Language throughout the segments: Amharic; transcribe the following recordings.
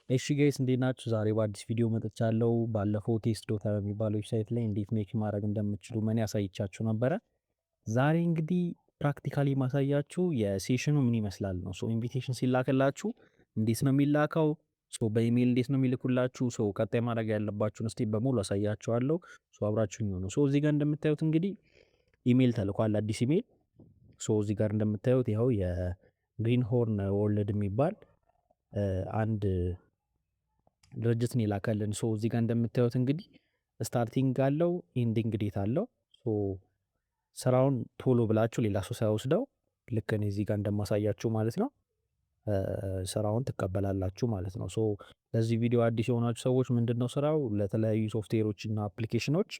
እሺ ጋይስ እንዴት ናችሁ? ዛሬ በአዲስ ቪዲዮ መጥቻለሁ። ባለፈው ቴስት ዶታ በሚባለው ዌብሳይት ላይ እንዴት ሜክ ማድረግ እንደምትችሉ እኔ አሳይቻችሁ ነበረ። ዛሬ እንግዲህ ፕራክቲካሊ ማሳያችሁ የሴሽኑ ምን ይመስላል ነው። ሶ ኢንቪቴሽን ሲላክላችሁ እንዴት ነው የሚላከው? ሶ በኢሜል እንዴት ነው የሚልኩላችሁ? ሶ ቀጣይ ማድረግ ያለባችሁን ስቴፕ በሙሉ አሳያችኋለሁ። ሶ አብራችሁኝ ሆኑ። ሶ እዚህ ጋር እንደምታዩት እንግዲህ ኢሜል ተልኳል፣ አዲስ ኢሜል። ሶ እዚህ ጋር እንደምታዩት ይኸው የግሪን ሆርን ወርልድ የሚባል አንድ ድርጅት ነው የላከልን። ሶ እዚህ ጋር እንደምታዩት እንግዲህ ስታርቲንግ አለው፣ ኢንዲንግ ዴት አለው። ሶ ስራውን ቶሎ ብላችሁ ሌላ ሰው ሳይወስደው ልክ እኔ እዚህ ጋር እንደማሳያችሁ ማለት ነው ስራውን ትቀበላላችሁ ማለት ነው። ሶ ለዚህ ቪዲዮ አዲስ የሆናችሁ ሰዎች ምንድነው ስራው ለተለያዩ ሶፍትዌሮች እና አፕሊኬሽኖች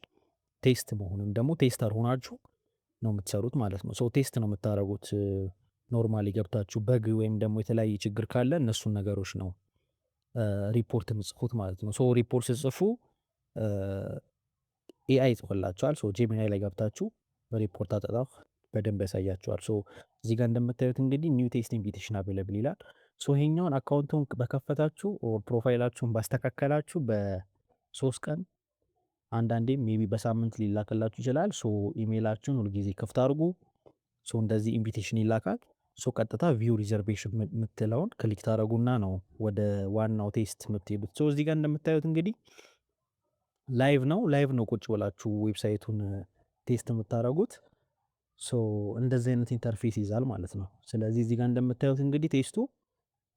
ቴስት መሆንም ደግሞ ቴስተር ሆናችሁ ነው የምትሰሩት ማለት ነው። ሶ ቴስት ነው የምታደርጉት። ኖርማሊ ገብታችሁ በግ ወይም ደግሞ የተለያየ ችግር ካለ እነሱን ነገሮች ነው ሪፖርት የምጽፉት ማለት ነው። ሶ ሪፖርት ስጽፉ ኤአይ ይጽፍላችኋል። ሶ ጄሚናይ ላይ ገብታችሁ በሪፖርት አጠጣፍ በደንብ ያሳያችኋል። ሶ እዚህ ጋር እንደምታዩት እንግዲህ ኒው ቴስት ኢንቪቴሽን አቬለብል ይላል። ሶ ይሄኛውን አካውንቱን በከፈታችሁ ፕሮፋይላችሁን ባስተካከላችሁ በ3 ቀን አንዳንዴም ሜቢ በሳምንት ሊላክላችሁ ይችላል። ሶ ኢሜይላችሁን ሁልጊዜ ክፍት አድርጉ። ሶ እንደዚህ ኢንቪቴሽን ይላካል። ሶ ቀጥታ ቪው ሪዘርቬሽን የምትለውን ክሊክ ታደረጉና ነው ወደ ዋናው ቴስት የምትሄዱት። ሶ እዚህ ጋር እንደምታዩት እንግዲህ ላይቭ ነው ቁጭ ብላችሁ ዌብሳይቱን ቴስት የምታደረጉት። ሶ እንደዚህ አይነት ኢንተርፌስ ይዛል ማለት ነው። ስለዚህ እዚህ ጋር እንደምታዩት እንግዲህ ቴስቱ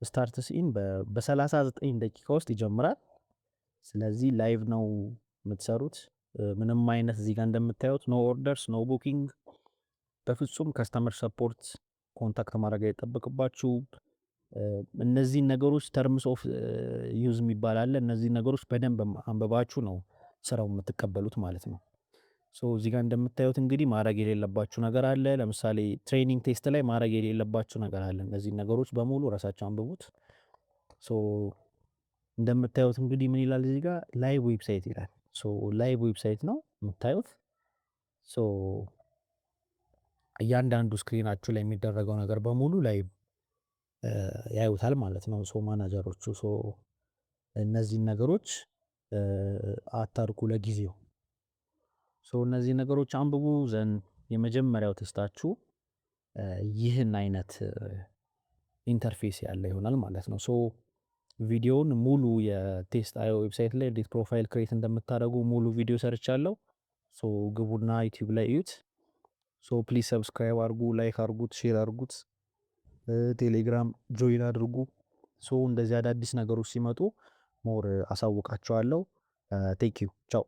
ስታርት ሲን በ39 ደቂቃ ውስጥ ይጀምራል። ስለዚህ ላይቭ ነው የምትሰሩት። ምንም አይነት እዚህ ጋር እንደምታዩት ኖ ኦርደርስ ኖ ቡኪንግ፣ በፍጹም ከስተመር ሰፖርት ኮንታክት ማድረግ አይጠበቅባችሁ። እነዚህን ነገሮች ተርምስ ኦፍ ዩዝ የሚባል አለ። እነዚህን ነገሮች በደንብ አንበባችሁ ነው ስራው የምትቀበሉት ማለት ነው። ሶ እዚህ ጋር እንደምታዩት እንግዲህ ማድረግ የሌለባችሁ ነገር አለ። ለምሳሌ ትሬኒንግ ቴስት ላይ ማድረግ የሌለባችሁ ነገር አለ። እነዚህን ነገሮች በሙሉ ራሳችሁ አንብቡት። ሶ እንደምታዩት እንግዲህ ምን ይላል እዚህ ጋር ላይቭ ዌብሳይት ይላል። ሶ ላይቭ ዌብሳይት ነው የምታዩት። ሶ እያንዳንዱ ስክሪናችሁ ላይ የሚደረገው ነገር በሙሉ ላይ ያዩታል ማለት ነው። ሶ ማናጀሮቹ እነዚህን ነገሮች አታርጉ ለጊዜው። ሶ እነዚህ ነገሮች አንብቡ ዘንድ የመጀመሪያው ቴስታችሁ ይህን አይነት ኢንተርፌስ ያለ ይሆናል ማለት ነው። ሶ ቪዲዮውን ሙሉ የቴስት አዮ ዌብሳይት ላይ እንዴት ፕሮፋይል ክሬት እንደምታደርጉ ሙሉ ቪዲዮ ሰርቻለሁ። ሶ ግቡና ዩቲዩብ ላይ እዩት። ሶ ፕሊዝ ሰብስክራይብ አድርጉ፣ ላይክ አድርጉት፣ ሼር አድርጉት፣ ቴሌግራም ጆይን አድርጉ። ሶ እንደዚህ አዳዲስ ነገሮች ሲመጡ ሞር አሳውቃቸዋለሁ። ቴንክ ዩ ቻው።